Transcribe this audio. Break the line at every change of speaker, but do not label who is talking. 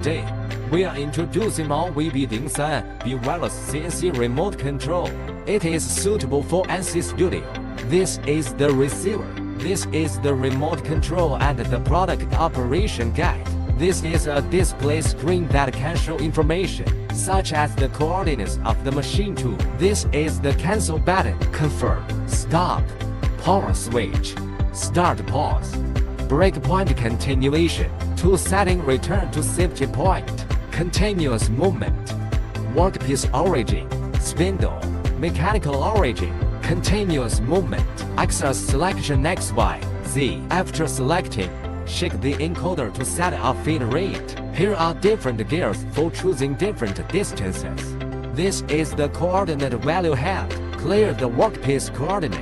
Today, we are introducing Weihong wireless CNC remote control. It is suitable for NC Studio. This is the receiver. This is the remote control and the product operation guide. This is a display screen that can show information, such as the coordinates of the machine tool. This is the cancel button, confirm, stop, power switch, start pause, breakpoint continuation, tool setting return to safety point, continuous movement, workpiece origin, spindle, mechanical origin, continuous movement, axis selection X, Y, Z. After selecting, shake the encoder to set a feed rate. Here are different gears for choosing different distances. This is the coordinate value head. Clear the workpiece coordinate.